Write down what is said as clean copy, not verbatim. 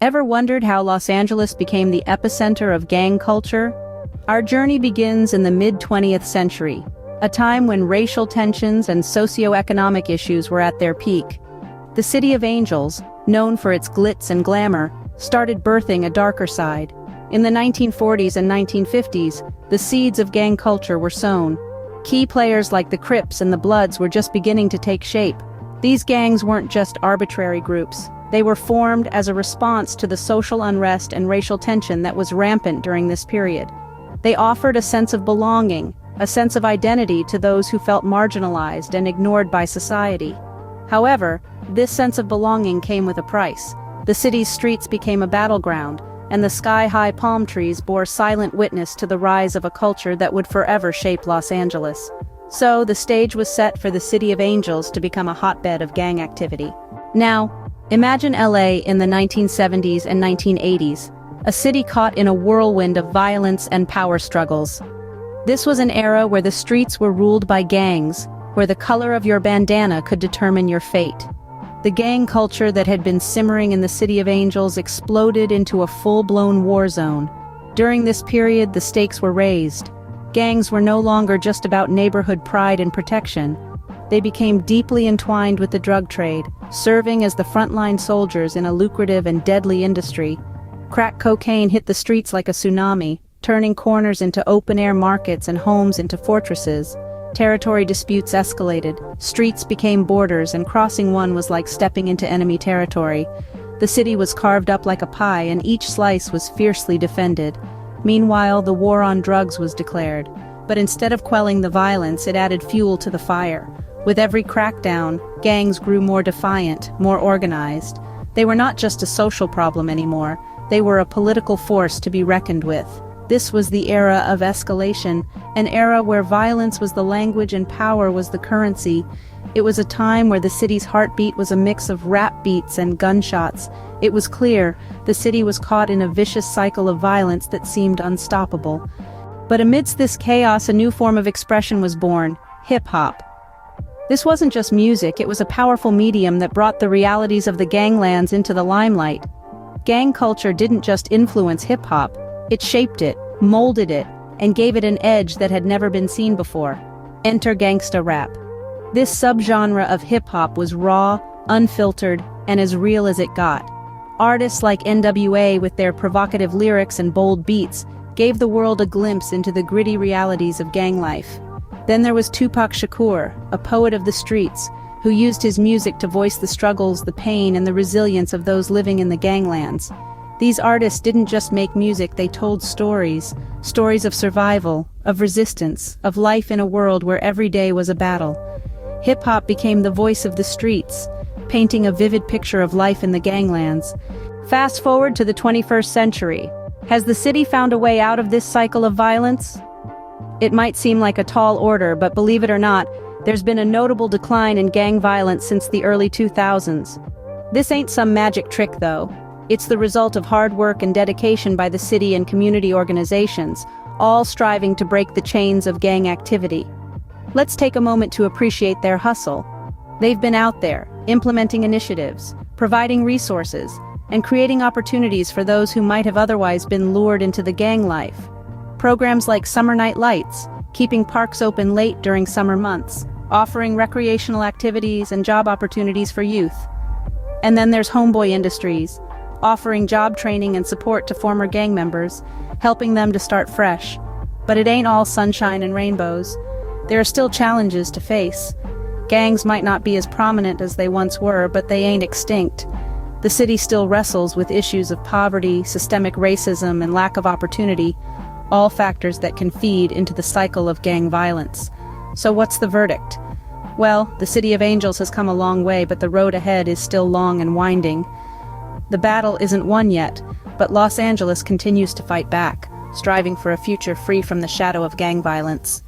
Ever wondered how Los Angeles became the epicenter of gang culture? Our journey begins in the mid-20th century, a time when racial tensions and socio-economic issues were at their peak. The City of Angels, known for its glitz and glamour, started birthing a darker side. In the 1940s and 1950s, the seeds of gang culture were sown. Key players like the Crips and the Bloods were just beginning to take shape. These gangs weren't just arbitrary groups. They were formed as a response to the social unrest and racial tension that was rampant during this period. They offered a sense of belonging, a sense of identity to those who felt marginalized and ignored by society. However, this sense of belonging came with a price. The city's streets became a battleground, and the sky-high palm trees bore silent witness to the rise of a culture that would forever shape Los Angeles. So, the stage was set for the City of Angels to become a hotbed of gang activity. Now, imagine LA in the 1970s and 1980s, a city caught in a whirlwind of violence and power struggles. This was an era where the streets were ruled by gangs, where the color of your bandana could determine your fate. The gang culture that had been simmering in the City of Angels exploded into a full-blown war zone. During this period, the stakes were raised. Gangs were no longer just about neighborhood pride and protection. They became deeply entwined with the drug trade, serving as the frontline soldiers in a lucrative and deadly industry. Crack cocaine hit the streets like a tsunami, turning corners into open-air markets and homes into fortresses. Territory disputes escalated, streets became borders, and crossing one was like stepping into enemy territory. The city was carved up like a pie, and each slice was fiercely defended. Meanwhile, the war on drugs was declared. But instead of quelling the violence, it added fuel to the fire. With every crackdown, gangs grew more defiant, more organized. They were not just a social problem anymore, they were a political force to be reckoned with. This was the era of escalation, an era where violence was the language and power was the currency. It was a time where the city's heartbeat was a mix of rap beats and gunshots. It was clear the city was caught in a vicious cycle of violence that seemed unstoppable. But amidst this chaos, a new form of expression was born: hip-hop. This wasn't just music, it was a powerful medium that brought the realities of the ganglands into the limelight. Gang culture didn't just influence hip-hop, it shaped it, molded it, and gave it an edge that had never been seen before. Enter gangsta rap. This subgenre of hip-hop was raw, unfiltered, and as real as it got. Artists like NWA, with their provocative lyrics and bold beats, gave the world a glimpse into the gritty realities of gang life. Then there was Tupac Shakur, a poet of the streets, who used his music to voice the struggles, the pain, and the resilience of those living in the ganglands. These artists didn't just make music, they told stories. Stories of survival, of resistance, of life in a world where every day was a battle. Hip-hop became the voice of the streets, painting a vivid picture of life in the ganglands. Fast forward to the 21st century. Has the city found a way out of this cycle of violence? It might seem like a tall order, but believe it or not, there's been a notable decline in gang violence since the early 2000s. This ain't some magic trick, though. It's the result of hard work and dedication by the city and community organizations, all striving to break the chains of gang activity. Let's take a moment to appreciate their hustle. They've been out there, implementing initiatives, providing resources, and creating opportunities for those who might have otherwise been lured into the gang life. Programs like Summer Night Lights, keeping parks open late during summer months, offering recreational activities and job opportunities for youth. And then there's Homeboy Industries, offering job training and support to former gang members, helping them to start fresh. But it ain't all sunshine and rainbows. There are still challenges to face. Gangs might not be as prominent as they once were, but they ain't extinct. The city still wrestles with issues of poverty, systemic racism, and lack of opportunity, all factors that can feed into the cycle of gang violence. So what's the verdict? Well, the City of Angels has come a long way, but the road ahead is still long and winding. The battle isn't won yet, but Los Angeles continues to fight back, striving for a future free from the shadow of gang violence.